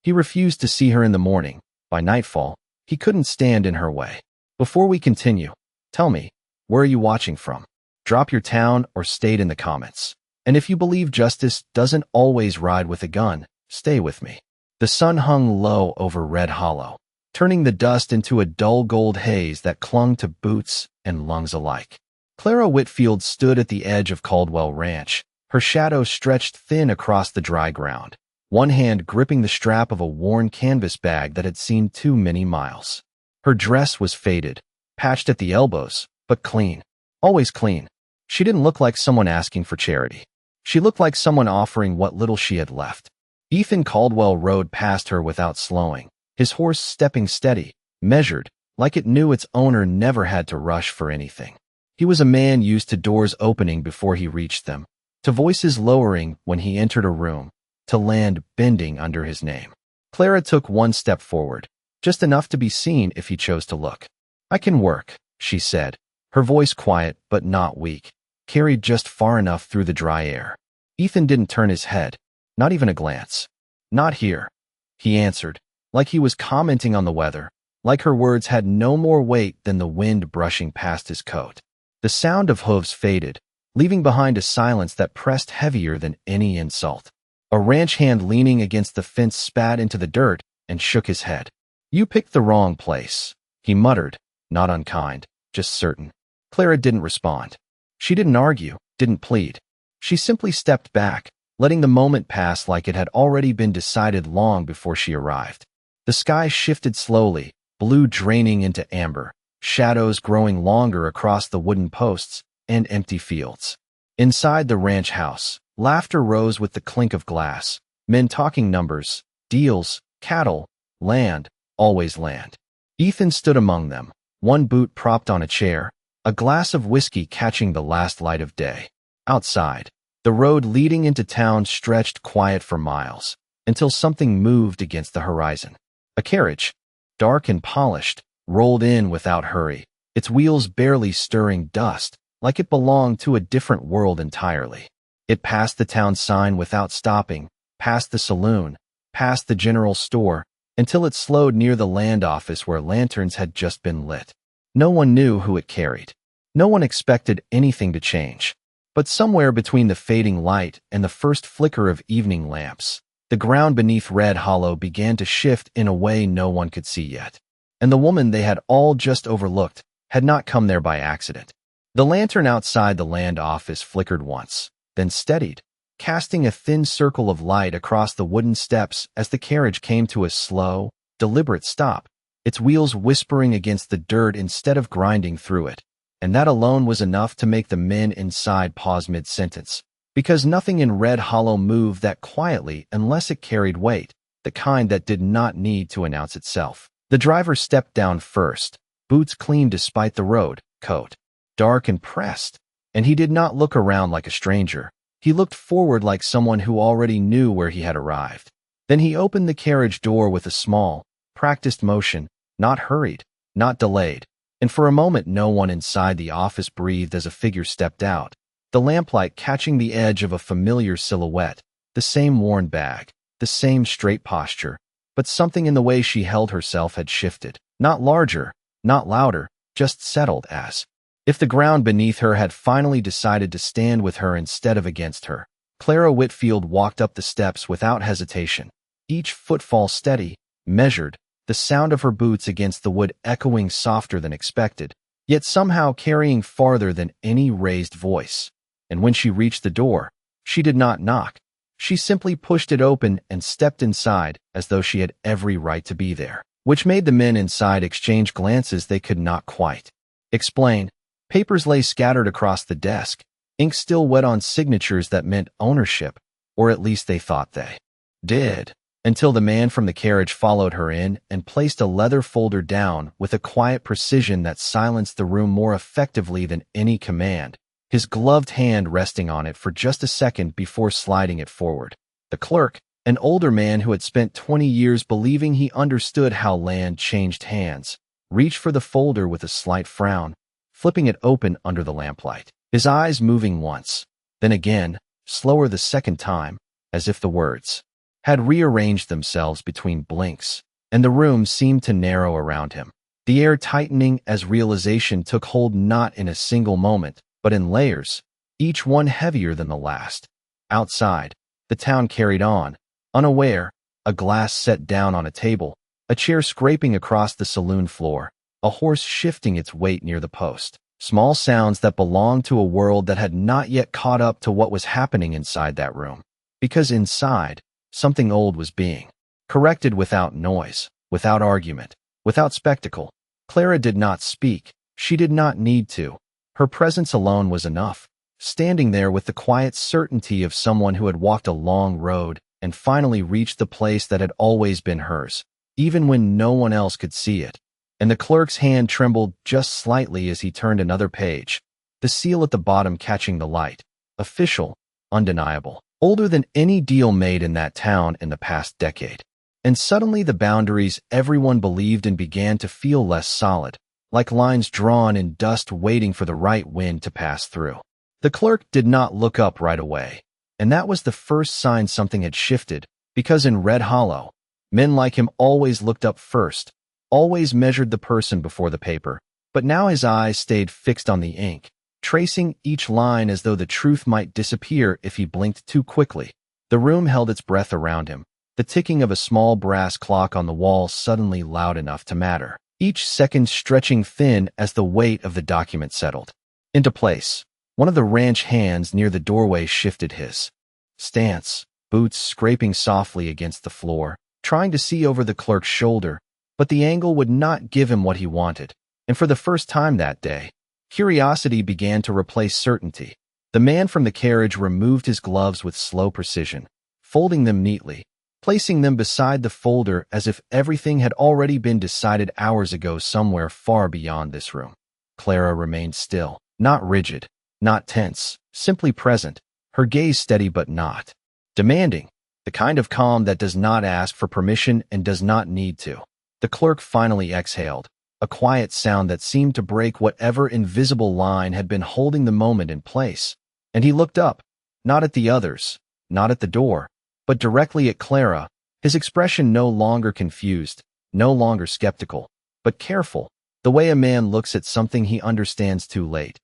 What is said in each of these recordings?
He refused to see her in the morning. By nightfall, he couldn't stand in her way. Before we continue, tell me, where are you watching from? Drop your town or state in the comments. And if you believe justice doesn't always ride with a gun, stay with me. The sun hung low over Red Hollow, turning the dust into a dull gold haze that clung to boots and lungs alike. Clara Whitfield stood at the edge of Caldwell Ranch, her shadow stretched thin across the dry ground, one hand gripping the strap of a worn canvas bag that had seen too many miles. Her dress was faded, patched at the elbows, but clean. Always clean. She didn't look like someone asking for charity. She looked like someone offering what little she had left. Ethan Caldwell rode past her without slowing, his horse stepping steady, measured, like it knew its owner never had to rush for anything. He was a man used to doors opening before he reached them, to voices lowering when he entered a room, to land bending under his name. Clara took one step forward, just enough to be seen if he chose to look. "I can work," she said, her voice quiet but not weak, carried just far enough through the dry air. Ethan didn't turn his head, not even a glance. "Not here," he answered, like he was commenting on the weather, like her words had no more weight than the wind brushing past his coat. The sound of hooves faded, leaving behind a silence that pressed heavier than any insult. A ranch hand leaning against the fence spat into the dirt and shook his head. "You picked the wrong place," he muttered, not unkind, just certain. Clara didn't respond. She didn't argue, didn't plead. She simply stepped back, letting the moment pass like it had already been decided long before she arrived. The sky shifted slowly, blue draining into amber, shadows growing longer across the wooden posts and empty fields. Inside the ranch house, laughter rose with the clink of glass, men talking numbers, deals, cattle, land, always land. Ethan stood among them, one boot propped on a chair, a glass of whiskey catching the last light of day. Outside, the road leading into town stretched quiet for miles, until something moved against the horizon. A carriage, dark and polished, rolled in without hurry, its wheels barely stirring dust, like it belonged to a different world entirely. It passed the town sign without stopping, past the saloon, past the general store, until it slowed near the land office where lanterns had just been lit. No one knew who it carried. No one expected anything to change. But somewhere between the fading light and the first flicker of evening lamps, the ground beneath Red Hollow began to shift in a way no one could see yet. And the woman they had all just overlooked had not come there by accident. The lantern outside the land office flickered once, then steadied, casting a thin circle of light across the wooden steps as the carriage came to a slow, deliberate stop, its wheels whispering against the dirt instead of grinding through it. And that alone was enough to make the men inside pause mid-sentence, because nothing in Red Hollow moved that quietly unless it carried weight, the kind that did not need to announce itself. The driver stepped down first, boots clean despite the road, coat dark and pressed, and he did not look around like a stranger. He looked forward like someone who already knew where he had arrived. Then he opened the carriage door with a small, practiced motion, not hurried, not delayed, and for a moment no one inside the office breathed as a figure stepped out, the lamplight catching the edge of a familiar silhouette, the same worn bag, the same straight posture, but something in the way she held herself had shifted, not larger, not louder, just settled as if the ground beneath her had finally decided to stand with her instead of against her. Clara Whitfield walked up the steps without hesitation, each footfall steady, measured, the sound of her boots against the wood echoing softer than expected, yet somehow carrying farther than any raised voice. And when she reached the door, she did not knock. She simply pushed it open and stepped inside as though she had every right to be there, which made the men inside exchange glances they could not quite explain. Papers lay scattered across the desk, ink still wet on signatures that meant ownership, or at least they thought they did, until the man from the carriage followed her in and placed a leather folder down with a quiet precision that silenced the room more effectively than any command, his gloved hand resting on it for just a second before sliding it forward. The clerk, an older man who had spent 20 years believing he understood how land changed hands, reached for the folder with a slight frown, flipping it open under the lamplight, his eyes moving once, then again, slower the second time, as if the words had rearranged themselves between blinks, and the room seemed to narrow around him, the air tightening as realization took hold not in a single moment, but in layers, each one heavier than the last. Outside, the town carried on, unaware, a glass set down on a table, a chair scraping across the saloon floor, a horse shifting its weight near the post. Small sounds that belonged to a world that had not yet caught up to what was happening inside that room. Because inside, something old was being corrected without noise, without argument, without spectacle. Clara did not speak. She did not need to. Her presence alone was enough, standing there with the quiet certainty of someone who had walked a long road and finally reached the place that had always been hers, even when no one else could see it. And the clerk's hand trembled just slightly as he turned another page, the seal at the bottom catching the light. Official, undeniable, older than any deal made in that town in the past decade. And suddenly the boundaries everyone believed in began to feel less solid, like lines drawn in dust waiting for the right wind to pass through. The clerk did not look up right away, and that was the first sign something had shifted, because in Red Hollow, men like him always looked up first, always measured the person before the paper, but now his eyes stayed fixed on the ink, tracing each line as though the truth might disappear if he blinked too quickly. The room held its breath around him, the ticking of a small brass clock on the wall suddenly loud enough to matter, each second stretching thin as the weight of the document settled into place. One of the ranch hands near the doorway shifted his stance, boots scraping softly against the floor, trying to see over the clerk's shoulder, but the angle would not give him what he wanted, and for the first time that day, curiosity began to replace certainty. The man from the carriage removed his gloves with slow precision, folding them neatly, placing them beside the folder as if everything had already been decided hours ago somewhere far beyond this room. Clara remained still, not rigid, not tense, simply present, her gaze steady but not demanding, the kind of calm that does not ask for permission and does not need to. The clerk finally exhaled, a quiet sound that seemed to break whatever invisible line had been holding the moment in place, and he looked up, not at the others, not at the door, but directly at Clara, his expression no longer confused, no longer skeptical, but careful, the way a man looks at something he understands too late.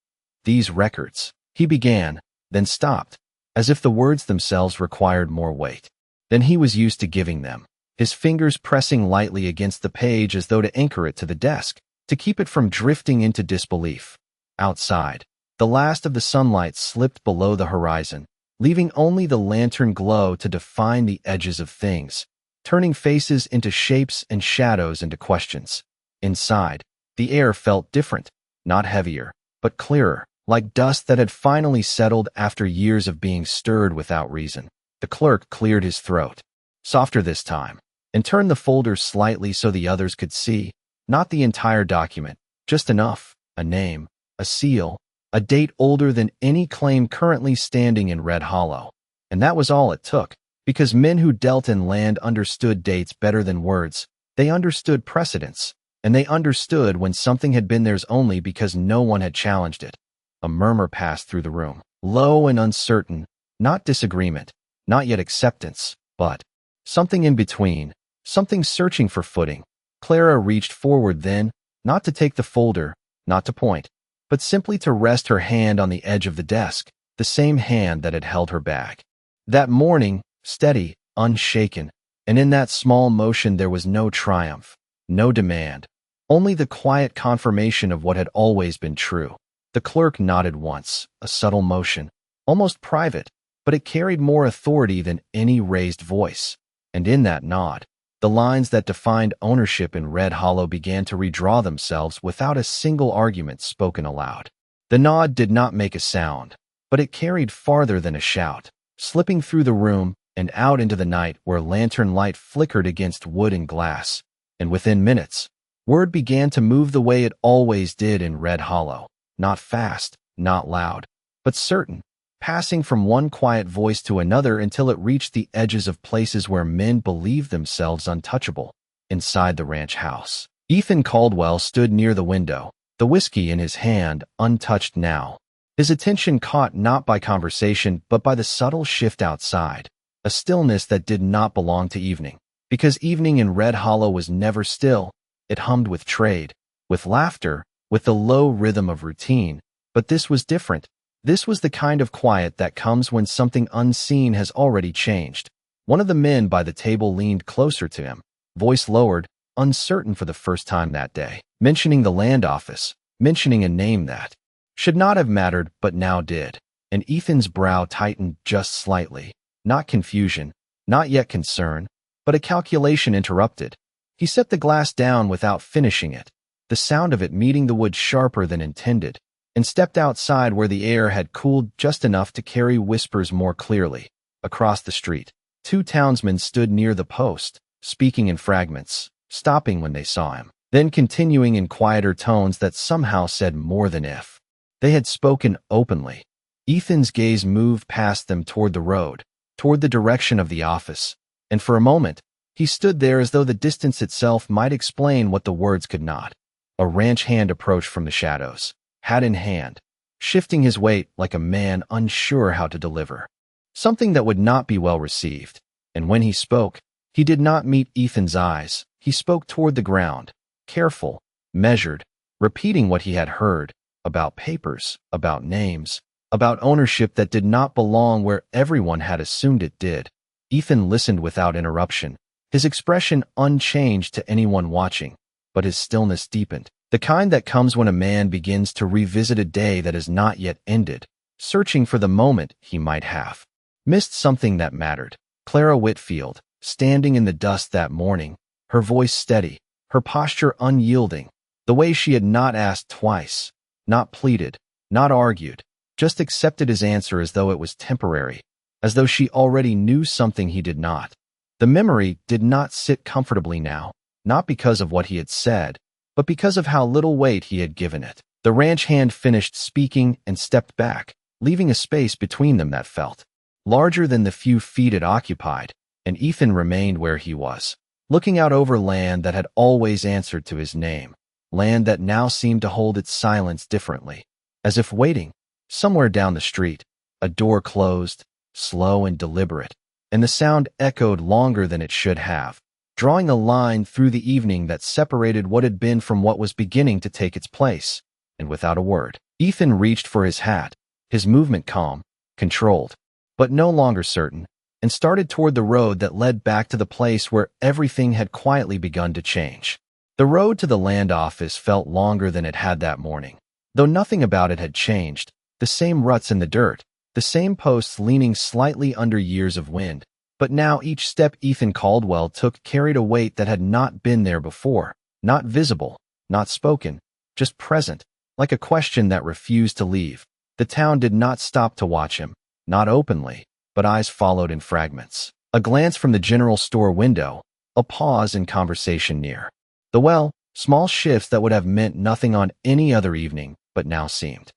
These records, he began, then stopped, as if the words themselves required more weight than he was used to giving them, his fingers pressing lightly against the page as though to anchor it to the desk, to keep it from drifting into disbelief. Outside, the last of the sunlight slipped below the horizon, leaving only the lantern glow to define the edges of things, turning faces into shapes and shadows into questions. Inside, the air felt different, not heavier, but clearer, like dust that had finally settled after years of being stirred without reason. The clerk cleared his throat, softer this time, and turned the folder slightly so the others could see, not the entire document, just enough, a name, a seal, a date older than any claim currently standing in Red Hollow. And that was all it took, because men who dealt in land understood dates better than words. They understood precedents, and they understood when something had been theirs only because no one had challenged it. A murmur passed through the room, low and uncertain, not disagreement, not yet acceptance, but something in between, something searching for footing. Clara reached forward then, not to take the folder, not to point, but simply to rest her hand on the edge of the desk, the same hand that had held her bag. That morning, steady, unshaken, and in that small motion there was no triumph, no demand, only the quiet confirmation of what had always been true. The clerk nodded once, a subtle motion, almost private, but it carried more authority than any raised voice. And in that nod, the lines that defined ownership in Red Hollow began to redraw themselves without a single argument spoken aloud. The nod did not make a sound, but it carried farther than a shout, slipping through the room and out into the night where lantern light flickered against wood and glass. And within minutes, word began to move the way it always did in Red Hollow. Not fast, not loud, but certain, passing from one quiet voice to another until it reached the edges of places where men believed themselves untouchable. Inside the ranch house, Ethan Caldwell stood near the window, the whiskey in his hand, untouched now. His attention caught not by conversation but by the subtle shift outside. a stillness that did not belong to evening. Because evening in Red Hollow was never still, it hummed with trade, with laughter, with the low rhythm of routine. But this was different. This was the kind of quiet that comes when something unseen has already changed. One of the men by the table leaned closer to him, voice lowered, uncertain for the first time that day, mentioning the land office, mentioning a name that should not have mattered but now did. And Ethan's brow tightened just slightly. Not confusion, not yet concern, but a calculation interrupted. He set the glass down without finishing it, the sound of it meeting the wood sharper than intended, and stepped outside where the air had cooled just enough to carry whispers more clearly. Across the street, two townsmen stood near the post, speaking in fragments, stopping when they saw him, then continuing in quieter tones that somehow said more than if they had spoken openly. Ethan's gaze moved past them toward the road, toward the direction of the office, and for a moment, he stood there as though the distance itself might explain what the words could not. A ranch hand approached from the shadows, hat in hand, shifting his weight like a man unsure how to deliver something that would not be well received. And when he spoke, he did not meet Ethan's eyes. He spoke toward the ground, careful, measured, repeating what he had heard about papers, about names, about ownership that did not belong where everyone had assumed it did. Ethan listened without interruption, his expression unchanged to anyone watching, but his stillness deepened, the kind that comes when a man begins to revisit a day that has not yet ended, searching for the moment he might have missed something that mattered. Clara Whitfield, standing in the dust that morning, her voice steady, her posture unyielding, the way she had not asked twice, not pleaded, not argued, just accepted his answer as though it was temporary, as though she already knew something he did not. The memory did not sit comfortably now, not because of what he had said, but because of how little weight he had given it. The ranch hand finished speaking and stepped back, leaving a space between them that felt larger than the few feet it occupied, and Ethan remained where he was, looking out over land that had always answered to his name, land that now seemed to hold its silence differently, as if waiting. Somewhere down the street, a door closed, slow and deliberate, and the sound echoed longer than it should have, drawing a line through the evening that separated what had been from what was beginning to take its place. And without a word, Ethan reached for his hat, his movement calm, controlled, but no longer certain, and started toward the road that led back to the place where everything had quietly begun to change. The road to the land office felt longer than it had that morning, though nothing about it had changed. The same ruts in the dirt, the same posts leaning slightly under years of wind, but now each step Ethan Caldwell took carried a weight that had not been there before, not visible, not spoken, just present, like a question that refused to leave. The town did not stop to watch him, not openly, but eyes followed in fragments. A glance from the general store window, a pause in conversation near the well, small shifts that would have meant nothing on any other evening, but now seemed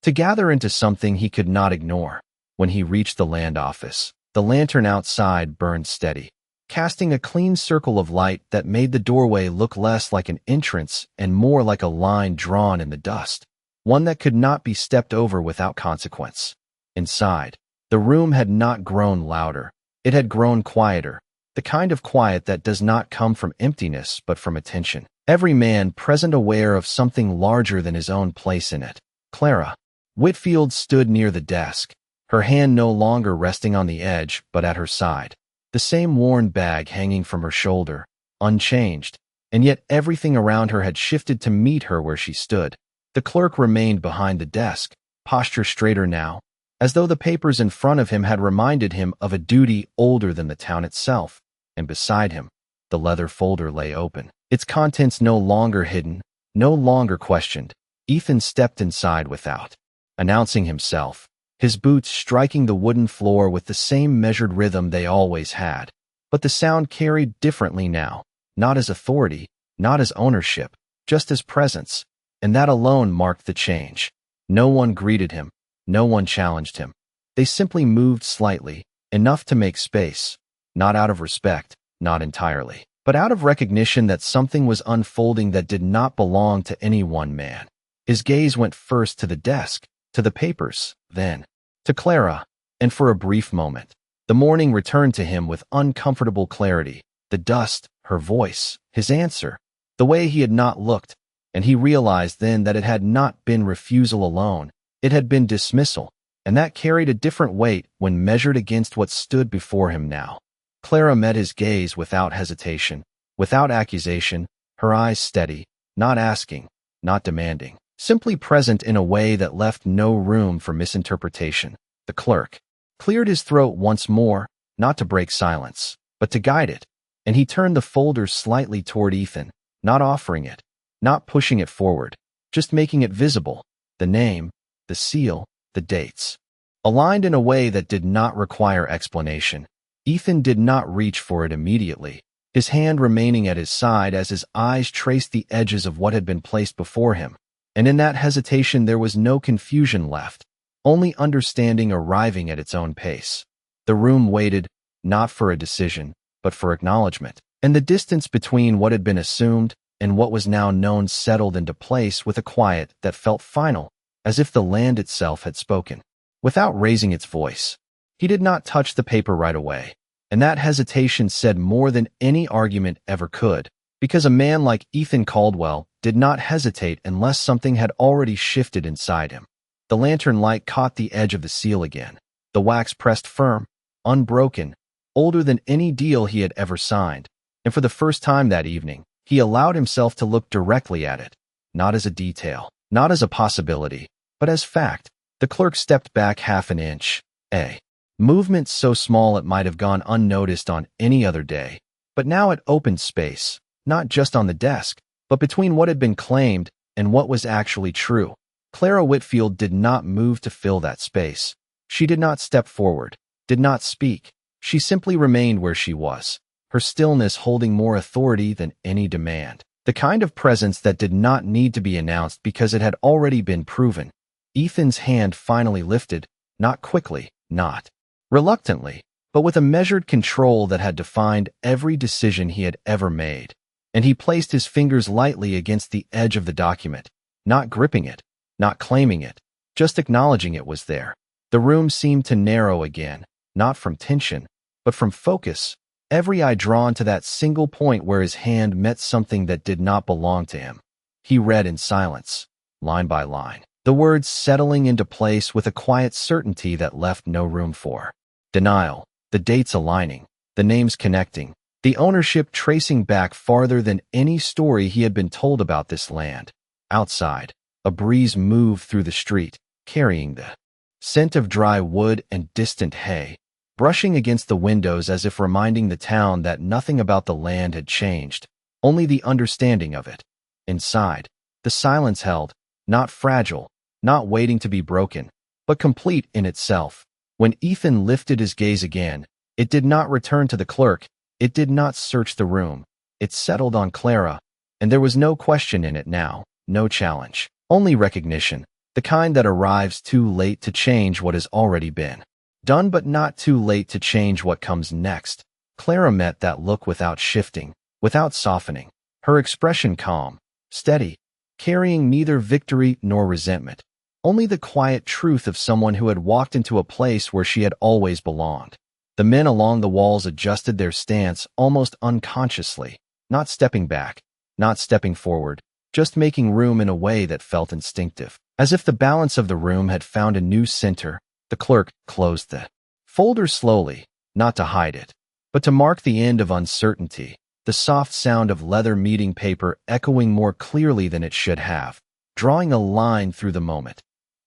to gather into something he could not ignore. When he reached the land office, the lantern outside burned steady, casting a clean circle of light that made the doorway look less like an entrance and more like a line drawn in the dust, one that could not be stepped over without consequence. Inside, the room had not grown louder, it had grown quieter, the kind of quiet that does not come from emptiness but from attention. Every man present aware of something larger than his own place in it. Clara Whitfield stood near the desk, her hand no longer resting on the edge but at her side, the same worn bag hanging from her shoulder, unchanged, and yet everything around her had shifted to meet her where she stood. The clerk remained behind the desk, posture straighter now, as though the papers in front of him had reminded him of a duty older than the town itself, and beside him, the leather folder lay open, its contents no longer hidden, no longer questioned. Ethan stepped inside without announcing himself, his boots striking the wooden floor with the same measured rhythm they always had. But the sound carried differently now, not as authority, not as ownership, just as presence, and that alone marked the change. No one greeted him, no one challenged him. They simply moved slightly, enough to make space, not out of respect, not entirely, but out of recognition that something was unfolding that did not belong to any one man. His gaze went first to the desk, to the papers, then to Clara, and for a brief moment, The morning returned to him with uncomfortable clarity. The dust, her voice, his answer, the way he had not looked, and he realized then that it had not been refusal alone, it had been dismissal, and that carried a different weight when measured against what stood before him now. Clara met his gaze without hesitation, without accusation, her eyes steady, not asking, not demanding, simply present in a way that left no room for misinterpretation. The clerk cleared his throat once more, not to break silence, but to guide it, and he turned the folder slightly toward Ethan, not offering it, not pushing it forward, just making it visible, the name, the seal, the dates. Aligned in a way that did not require explanation. Ethan did not reach for it immediately, his hand remaining at his side as his eyes traced the edges of what had been placed before him, and in that hesitation there was no confusion left, only understanding arriving at its own pace. The room waited, not for a decision, but for acknowledgement, and the distance between what had been assumed and what was now known settled into place with a quiet that felt final, as if the land itself had spoken. Without raising its voice, he did not touch the paper right away, and that hesitation said more than any argument ever could, because a man like Ethan Caldwell did not hesitate unless something had already shifted inside him. The lantern light caught the edge of the seal again, the wax pressed firm, unbroken, older than any deal he had ever signed, and for the first time that evening, he allowed himself to look directly at it, not as a detail, not as a possibility, but as fact. The clerk stepped back half an inch, a movement so small it might have gone unnoticed on any other day, but now it opened space, not just on the desk, but between what had been claimed and what was actually true. Clara Whitfield did not move to fill that space. She did not step forward, did not speak. She simply remained where she was, her stillness holding more authority than any demand, the kind of presence that did not need to be announced because it had already been proven. Ethan's hand finally lifted, not quickly, not reluctantly, but with a measured control that had defined every decision he had ever made, and he placed his fingers lightly against the edge of the document, not gripping it, not claiming it, just acknowledging it was there. The room seemed to narrow again, not from tension, but from focus, every eye drawn to that single point where his hand met something that did not belong to him. He read in silence, line by line, the words settling into place with a quiet certainty that left no room for denial, the dates aligning, the names connecting, the ownership tracing back farther than any story he had been told about this land. Outside, a breeze moved through the street, carrying the scent of dry wood and distant hay, brushing against the windows as if reminding the town that nothing about the land had changed, only the understanding of it. Inside, the silence held, not fragile, not waiting to be broken, but complete in itself. When Ethan lifted his gaze again, it did not return to the clerk, it did not search the room, it settled on Clara, and there was no question in it now, no challenge, only recognition, the kind that arrives too late to change what has already been done but not too late to change what comes next. Clara met that look without shifting, without softening, her expression calm, steady, carrying neither victory nor resentment, only the quiet truth of someone who had walked into a place where she had always belonged. The men along the walls adjusted their stance almost unconsciously, not stepping back, not stepping forward, just making room in a way that felt instinctive, as if the balance of the room had found a new center. The clerk closed the folder slowly, not to hide it, but to mark the end of uncertainty, the soft sound of leather meeting paper echoing more clearly than it should have, drawing a line through the moment.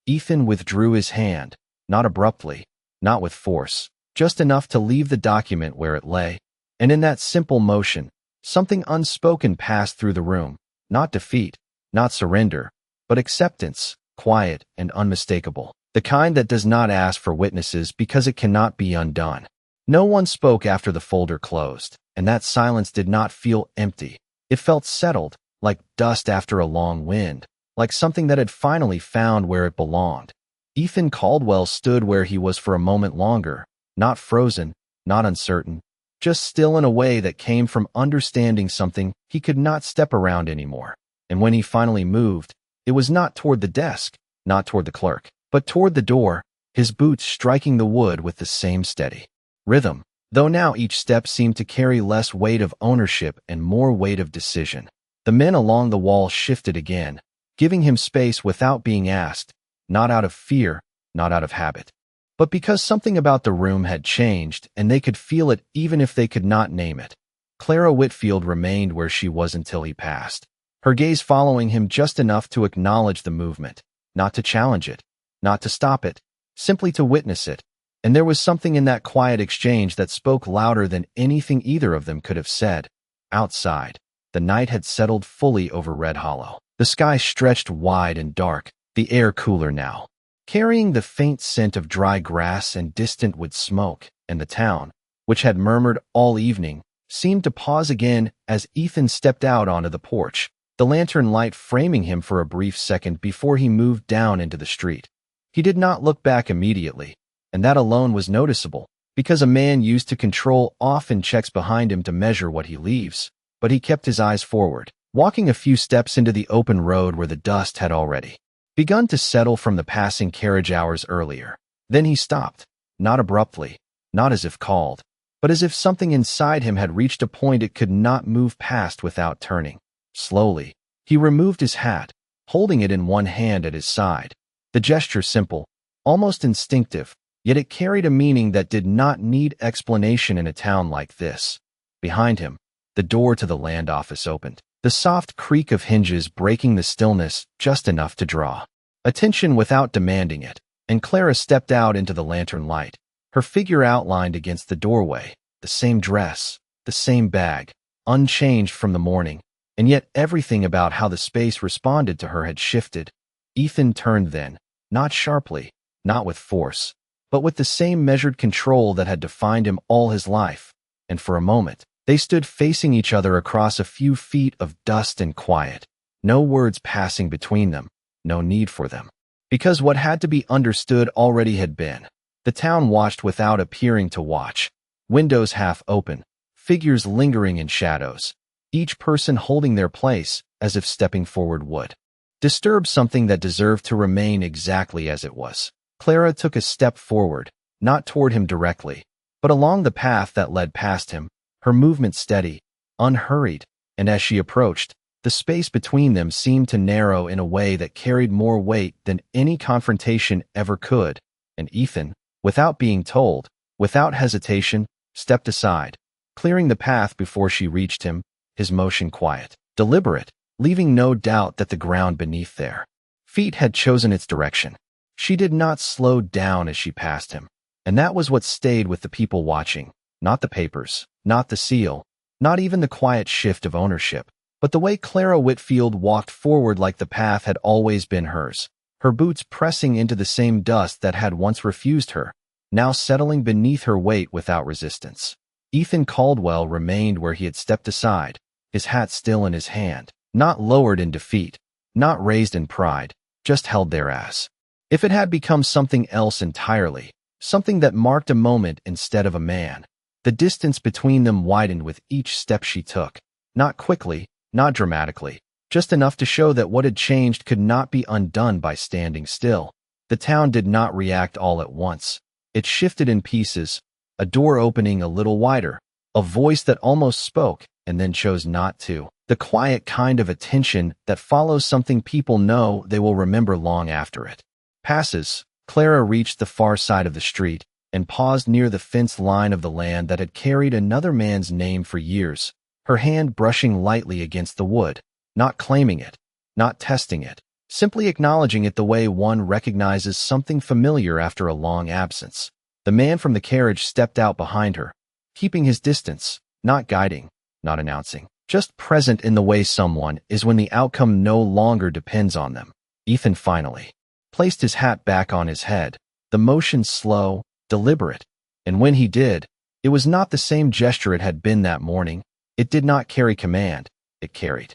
Ethan withdrew his hand, not abruptly, not with force, just enough to leave the document where it lay, and in that simple motion, something unspoken passed through the room, not defeat, not surrender, but acceptance, quiet and unmistakable, the kind that does not ask for witnesses because it cannot be undone. No one spoke after the folder closed, and that silence did not feel empty. It felt settled, like dust after a long wind, like something that had finally found where it belonged. Ethan Caldwell stood where he was for a moment longer, not frozen, not uncertain, just still in a way that came from understanding something he could not step around anymore. And when he finally moved, it was not toward the desk, not toward the clerk, but toward the door, his boots striking the wood with the same steady rhythm, though now each step seemed to carry less weight of ownership and more weight of decision. The men along the wall shifted again, giving him space without being asked, not out of fear, not out of habit, but because something about the room had changed and they could feel it even if they could not name it. Clara Whitfield remained where she was until he passed, her gaze following him just enough to acknowledge the movement, not to challenge it, not to stop it, simply to witness it. And there was something in that quiet exchange that spoke louder than anything either of them could have said. Outside, the night had settled fully over Red Hollow. The sky stretched wide and dark, the air cooler now, carrying the faint scent of dry grass and distant wood smoke, and the town, which had murmured all evening, seemed to pause again as Ethan stepped out onto the porch, the lantern light framing him for a brief second before he moved down into the street. He did not look back immediately, and that alone was noticeable, because a man used to control often checks behind him to measure what he leaves, but he kept his eyes forward, walking a few steps into the open road where the dust had already begun to settle from the passing carriage hours earlier. Then he stopped, not abruptly, not as if called, but as if something inside him had reached a point it could not move past without turning. Slowly, he removed his hat, holding it in one hand at his side. The gesture simple, almost instinctive, yet it carried a meaning that did not need explanation in a town like this. Behind him, the door to the land office opened, the soft creak of hinges breaking the stillness just enough to draw attention without demanding it, and Clara stepped out into the lantern light, her figure outlined against the doorway, the same dress, the same bag, unchanged from the morning, and yet everything about how the space responded to her had shifted. Ethan turned then, not sharply, not with force, but with the same measured control that had defined him all his life, and for a moment, they stood facing each other across a few feet of dust and quiet, no words passing between them, no need for them. Because what had to be understood already had been. The town watched without appearing to watch, windows half open, figures lingering in shadows, each person holding their place as if stepping forward would disturb something that deserved to remain exactly as it was. Clara took a step forward, not toward him directly, but along the path that led past him, her movement steady, unhurried, and as she approached, the space between them seemed to narrow in a way that carried more weight than any confrontation ever could, and Ethan, without being told, without hesitation, stepped aside, clearing the path before she reached him, his motion quiet, deliberate, leaving no doubt that the ground beneath their feet had chosen its direction. She did not slow down as she passed him, and that was what stayed with the people watching, not the papers, not the seal, not even the quiet shift of ownership, but the way Clara Whitfield walked forward like the path had always been hers, her boots pressing into the same dust that had once refused her, now settling beneath her weight without resistance. Ethan Caldwell remained where he had stepped aside, his hat still in his hand, not lowered in defeat, not raised in pride, just held there as if it had become something else entirely, something that marked a moment instead of a man. The distance between them widened with each step she took, not quickly, not dramatically, just enough to show that what had changed could not be undone by standing still. The town did not react all at once. It shifted in pieces, a door opening a little wider, a voice that almost spoke and then chose not to. The quiet kind of attention that follows something people know they will remember long after it passes. Clara reached the far side of the street and paused near the fence line of the land that had carried another man's name for years, her hand brushing lightly against the wood, not claiming it, not testing it, simply acknowledging it the way one recognizes something familiar after a long absence. The man from the carriage stepped out behind her, keeping his distance, not guiding, not announcing, just present in the way someone is when the outcome no longer depends on them. Ethan finally placed his hat back on his head, the motion slow, deliberate, and when he did, it was not the same gesture it had been that morning. It did not carry command, it carried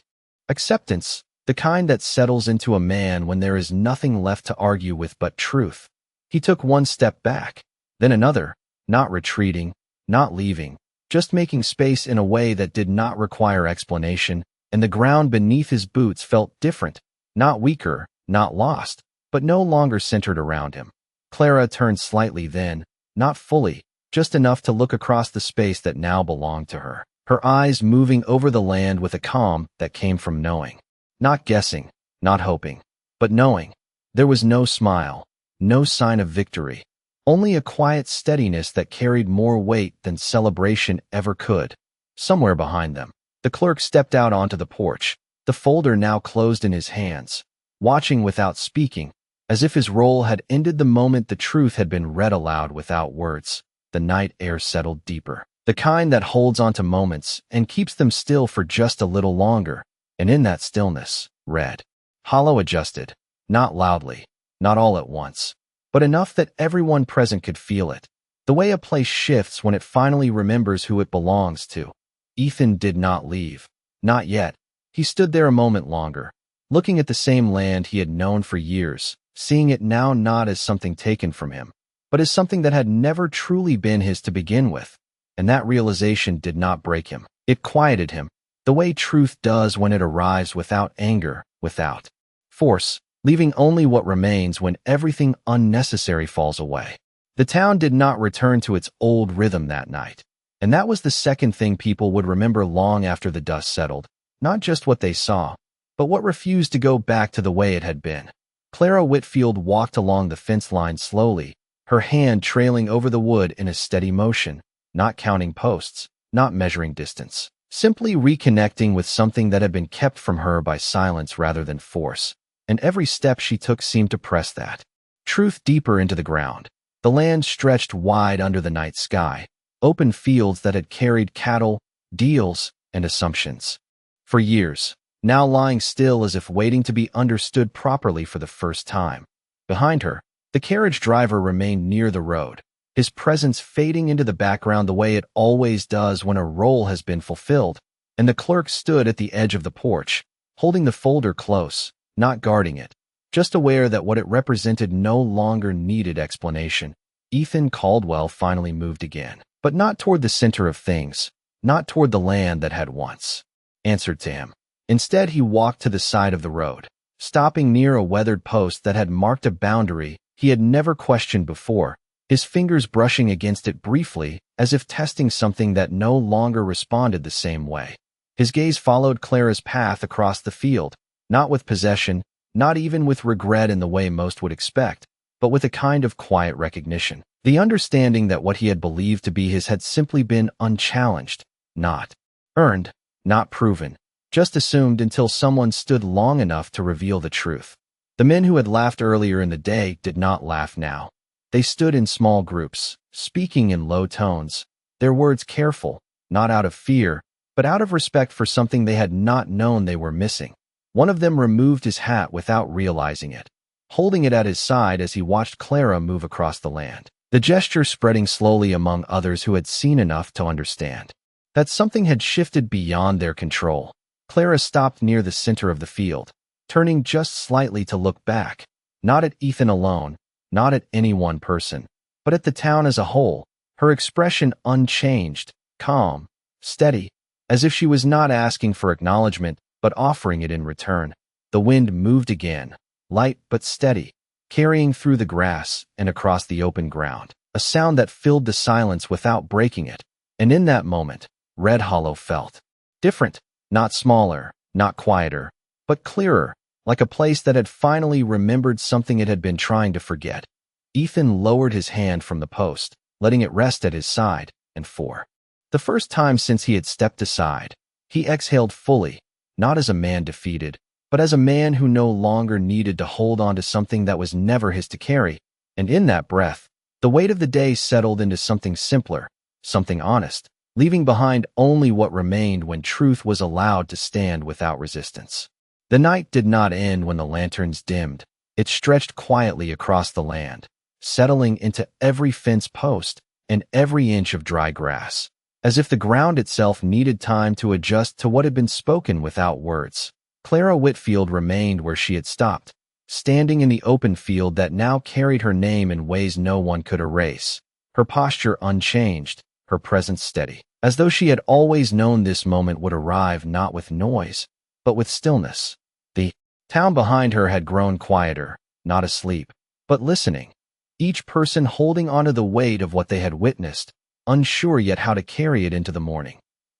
acceptance, the kind that settles into a man when there is nothing left to argue with but truth. He took one step back, then another, not retreating, not leaving, just making space in a way that did not require explanation, and the ground beneath his boots felt different, not weaker, not lost, but no longer centered around him. Clara turned slightly then, not fully, just enough to look across the space that now belonged to her, her eyes moving over the land with a calm that came from knowing. Not guessing, not hoping, but knowing. There was no smile, no sign of victory, only a quiet steadiness that carried more weight than celebration ever could. Somewhere behind them, the clerk stepped out onto the porch, the folder now closed in his hands, watching without speaking, as if his role had ended the moment the truth had been read aloud without words. The night air settled deeper, the kind that holds onto moments and keeps them still for just a little longer, and in that stillness, Red Hollow adjusted, not loudly, not all at once, but enough that everyone present could feel it, the way a place shifts when it finally remembers who it belongs to. Ethan did not leave. Not yet. He stood there a moment longer, looking at the same land he had known for years, seeing it now not as something taken from him, but as something that had never truly been his to begin with. And that realization did not break him. It quieted him, the way truth does when it arrives without anger, without force, leaving only what remains when everything unnecessary falls away. The town did not return to its old rhythm that night, and that was the second thing people would remember long after the dust settled, not just what they saw, but what refused to go back to the way it had been. Clara Whitfield walked along the fence line slowly, her hand trailing over the wood in a steady motion, not counting posts, not measuring distance, simply reconnecting with something that had been kept from her by silence rather than force. And every step she took seemed to press that truth deeper into the ground. The land stretched wide under the night sky, open fields that had carried cattle, deals, and assumptions. For years, now lying still as if waiting to be understood properly for the first time. Behind her, the carriage driver remained near the road, his presence fading into the background the way it always does when a role has been fulfilled, and the clerk stood at the edge of the porch, holding the folder close, not guarding it, just aware that what it represented no longer needed explanation. Ethan Caldwell finally moved again, but not toward the center of things, not toward the land that had once answered to him. Instead, he walked to the side of the road, stopping near a weathered post that had marked a boundary he had never questioned before, his fingers brushing against it briefly as if testing something that no longer responded the same way. His gaze followed Clara's path across the field, not with possession, not even with regret in the way most would expect, but with a kind of quiet recognition. The understanding that what he had believed to be his had simply been unchallenged, not earned, not proven, just assumed until someone stood long enough to reveal the truth. The men who had laughed earlier in the day did not laugh now. They stood in small groups, speaking in low tones, their words careful, not out of fear, but out of respect for something they had not known they were missing. One of them removed his hat without realizing it, holding it at his side as he watched Clara move across the land, the gesture spreading slowly among others who had seen enough to understand that something had shifted beyond their control. Clara stopped near the center of the field, turning just slightly to look back, not at Ethan alone, not at any one person, but at the town as a whole, her expression unchanged, calm, steady, as if she was not asking for acknowledgement, but offering it in return. The wind moved again, light but steady, carrying through the grass and across the open ground, a sound that filled the silence without breaking it. And in that moment, Red Hollow felt different, not smaller, not quieter, but clearer, like a place that had finally remembered something it had been trying to forget. Ethan lowered his hand from the post, letting it rest at his side, and for the first time since he had stepped aside, he exhaled fully, not as a man defeated, but as a man who no longer needed to hold on to something that was never his to carry. And in that breath, the weight of the day settled into something simpler, something honest, leaving behind only what remained when truth was allowed to stand without resistance. The night did not end when the lanterns dimmed. It stretched quietly across the land, settling into every fence post and every inch of dry grass, as if the ground itself needed time to adjust to what had been spoken without words. Clara Whitfield remained where she had stopped, standing in the open field that now carried her name in ways no one could erase, her posture unchanged, her presence steady, as though she had always known this moment would arrive not with noise, but with stillness. The town behind her had grown quieter, not asleep, but listening. each person holding onto the weight of what they had witnessed, unsure yet how to carry it into the morning.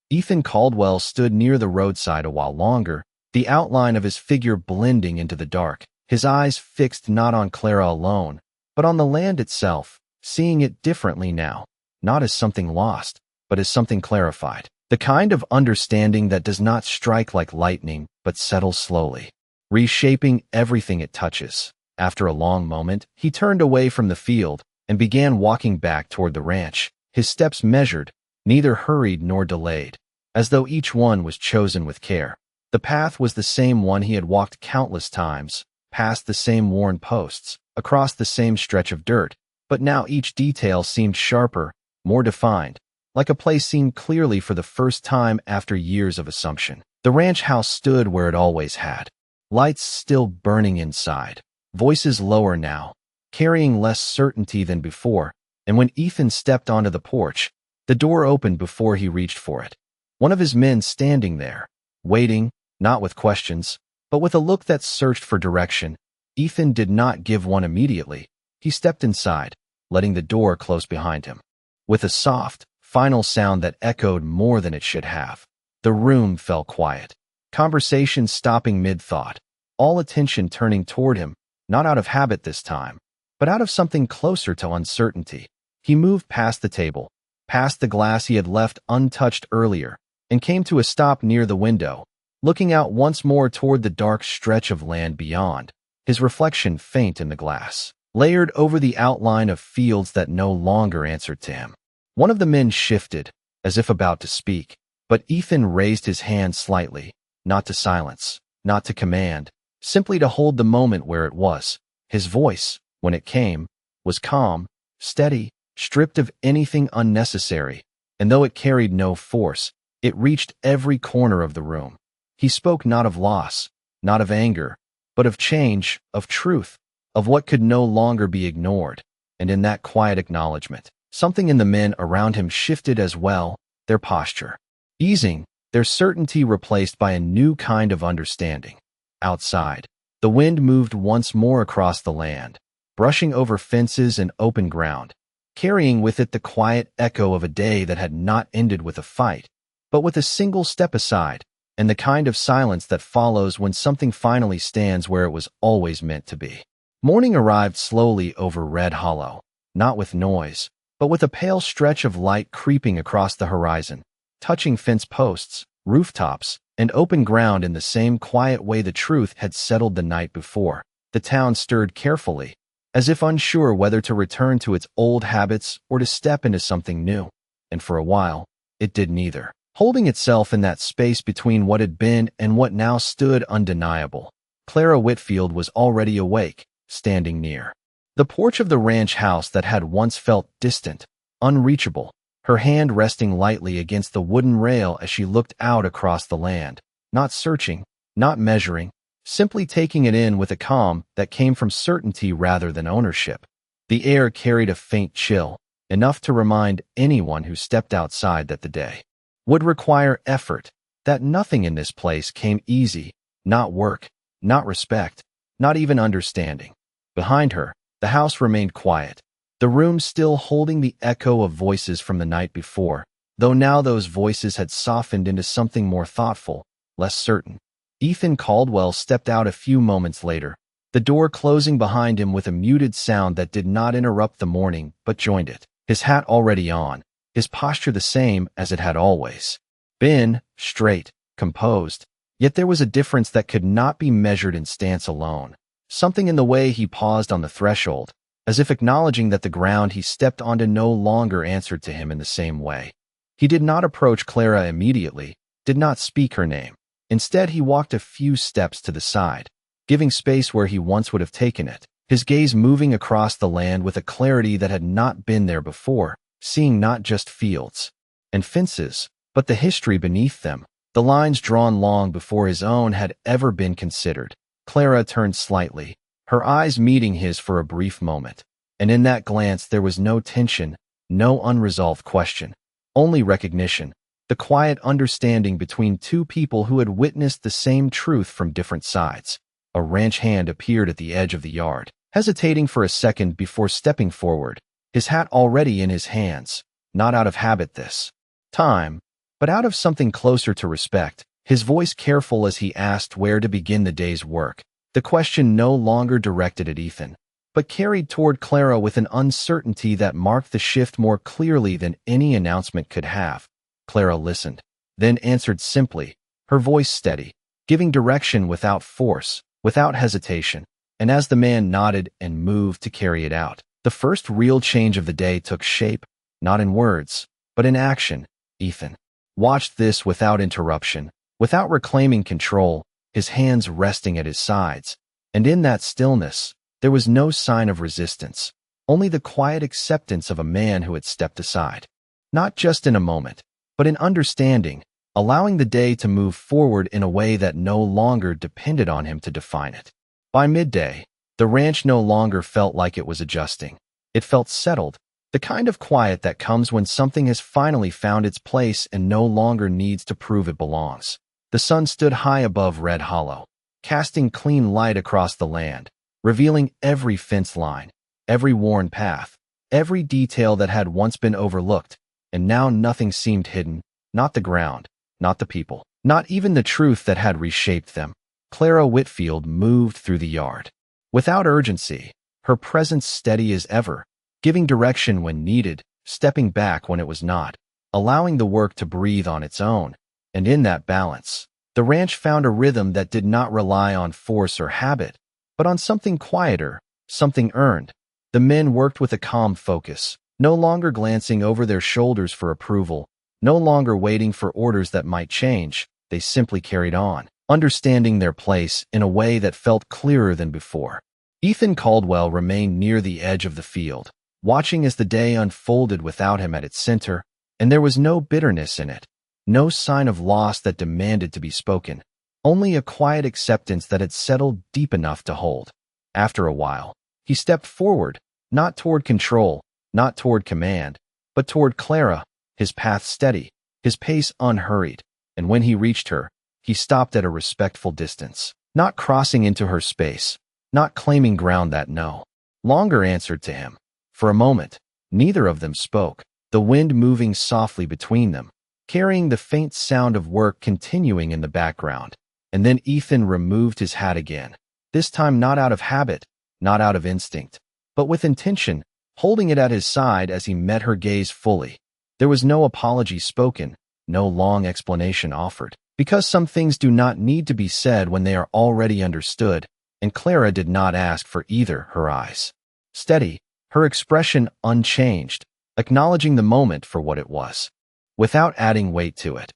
Ethan Caldwell stood near the roadside a while longer, the outline of his figure blending into the dark, his eyes fixed not on Clara alone, but on the land itself, seeing it differently now, not as something lost, but as something clarified. The kind of understanding that does not strike like lightning, but settles slowly, reshaping everything it touches. After a long moment, he turned away from the field and began walking back toward the ranch, his steps measured, neither hurried nor delayed, as though each one was chosen with care. The path was the same one he had walked countless times, past the same worn posts, across the same stretch of dirt, but now each detail seemed sharper, more defined, like a place seen clearly for the first time after years of assumption. The ranch house stood where it always had, lights still burning inside, voices lower now, carrying less certainty than before, and when Ethan stepped onto the porch, the door opened before he reached for it. One of his men standing there, waiting, not with questions, but with a look that searched for direction. Ethan did not give one immediately. He stepped inside, letting the door close behind him. With a soft, final sound that echoed more than it should have, the room fell quiet, conversation stopping mid-thought, all attention turning toward him, not out of habit this time, but out of something closer to uncertainty. He moved past the table, past the glass he had left untouched earlier, and came to a stop near the window, looking out once more toward the dark stretch of land beyond, his reflection faint in the glass, layered over the outline of fields that no longer answered to him. One of the men shifted, as if about to speak, but Ethan raised his hand slightly, not to silence, not to command, simply to hold the moment where it was. His voice, when it came, was calm, steady, stripped of anything unnecessary, and though it carried no force, it reached every corner of the room. He spoke not of loss, not of anger, but of change, of truth, of what could no longer be ignored, and in that quiet acknowledgement, something in the men around him shifted as well, their posture, easing, their certainty replaced by a new kind of understanding. Outside, the wind moved once more across the land, brushing over fences and open ground, carrying with it the quiet echo of a day that had not ended with a fight, but with a single step aside, and the kind of silence that follows when something finally stands where it was always meant to be. Morning arrived slowly over Red Hollow, not with noise, but with a pale stretch of light creeping across the horizon, touching fence posts, rooftops, and open ground in the same quiet way the truth had settled the night before. The town stirred carefully, as if unsure whether to return to its old habits or to step into something new, and for a while, it did neither, holding itself in that space between what had been and what now stood undeniable. Clara Whitfield was already awake, standing near the porch of the ranch house that had once felt distant, unreachable, her hand resting lightly against the wooden rail as she looked out across the land, not searching, not measuring, simply taking it in with a calm that came from certainty rather than ownership. The air carried a faint chill, enough to remind anyone who stepped outside that the day would require effort, that nothing in this place came easy, not work, not respect, not even understanding. Behind her, the house remained quiet, the room still holding the echo of voices from the night before, though now those voices had softened into something more thoughtful, less certain. Ethan Caldwell stepped out a few moments later, the door closing behind him with a muted sound that did not interrupt the morning but joined it, his hat already on, his posture the same as it had always been, straight, composed, yet there was a difference that could not be measured in stance alone. Something in the way he paused on the threshold, as if acknowledging that the ground he stepped onto no longer answered to him in the same way. He did not approach Clara immediately, did not speak her name. Instead, he walked a few steps to the side, giving space where he once would have taken it, his gaze moving across the land with a clarity that had not been there before, seeing not just fields and fences, but the history beneath them, the lines drawn long before his own had ever been considered. Clara turned slightly, her eyes meeting his for a brief moment, and in that glance there was no tension, no unresolved question, only recognition, the quiet understanding between two people who had witnessed the same truth from different sides. A ranch hand appeared at the edge of the yard, hesitating for a second before stepping forward, his hat already in his hands, not out of habit this time, but out of something closer to respect, his voice careful as he asked where to begin the day's work. The question no longer directed at Ethan, but carried toward Clara with an uncertainty that marked the shift more clearly than any announcement could have. Clara listened, then answered simply, her voice steady, giving direction without force, without hesitation. And as the man nodded and moved to carry it out, the first real change of the day took shape, not in words, but in action. Ethan watched this without interruption, without reclaiming control, his hands resting at his sides. And in that stillness, there was no sign of resistance, only the quiet acceptance of a man who had stepped aside. Not just in a moment, but in understanding, allowing the day to move forward in a way that no longer depended on him to define it. By midday, the ranch no longer felt like it was adjusting. It felt settled, the kind of quiet that comes when something has finally found its place and no longer needs to prove it belongs. The sun stood high above Red Hollow, casting clean light across the land, revealing every fence line, every worn path, every detail that had once been overlooked, and now nothing seemed hidden, not the ground, not the people, not even the truth that had reshaped them. Clara Whitfield moved through the yard. Without urgency, her presence steady as ever, giving direction when needed, stepping back when it was not, allowing the work to breathe on its own. And in that balance, the ranch found a rhythm that did not rely on force or habit, but on something quieter, something earned. The men worked with a calm focus, no longer glancing over their shoulders for approval, no longer waiting for orders that might change. They simply carried on, understanding their place in a way that felt clearer than before. Ethan Caldwell remained near the edge of the field, watching as the day unfolded without him at its center, and there was no bitterness in it, no sign of loss that demanded to be spoken, only a quiet acceptance that had settled deep enough to hold. After a while, he stepped forward, not toward control, not toward command, but toward Clara, his path steady, his pace unhurried, and when he reached her, he stopped at a respectful distance, not crossing into her space, not claiming ground that no longer answered to him. For a moment, neither of them spoke, the wind moving softly between them, carrying the faint sound of work continuing in the background. And then Ethan removed his hat again, this time not out of habit, not out of instinct, but with intention, holding it at his side as he met her gaze fully. There was no apology spoken, no long explanation offered, because some things do not need to be said when they are already understood, and Clara did not ask for either. Her eyes steady, her expression unchanged, acknowledging the moment for what it was, without adding weight to it.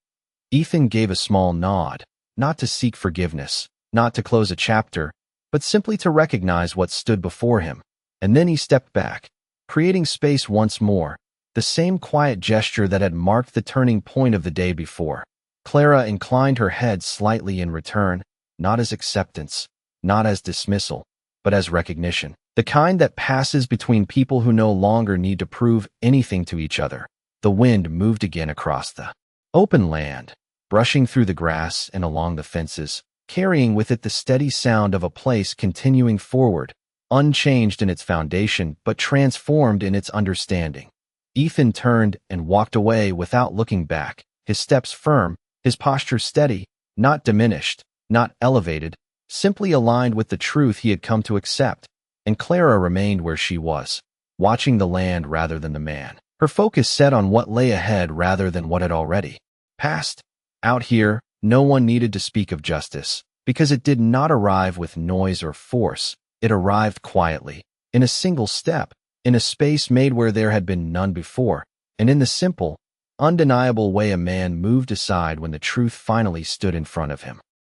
Ethan gave a small nod, not to seek forgiveness, not to close a chapter, but simply to recognize what stood before him. And then he stepped back, creating space once more, the same quiet gesture that had marked the turning point of the day before. Clara inclined her head slightly in return, not as acceptance, not as dismissal, but as recognition, the kind that passes between people who no longer need to prove anything to each other. The wind moved again across the open land, brushing through the grass and along the fences, carrying with it the steady sound of a place continuing forward, unchanged in its foundation but transformed in its understanding. Ethan turned and walked away without looking back, his steps firm, his posture steady, not diminished, not elevated, simply aligned with the truth he had come to accept. And Clara remained where she was, watching the land rather than the man, her focus set on what lay ahead rather than what had already passed. Out here, no one needed to speak of justice, because it did not arrive with noise or force. It arrived quietly, in a single step, in a space made where there had been none before, and in the simple, undeniable way a man moved aside when the truth finally stood in front of him.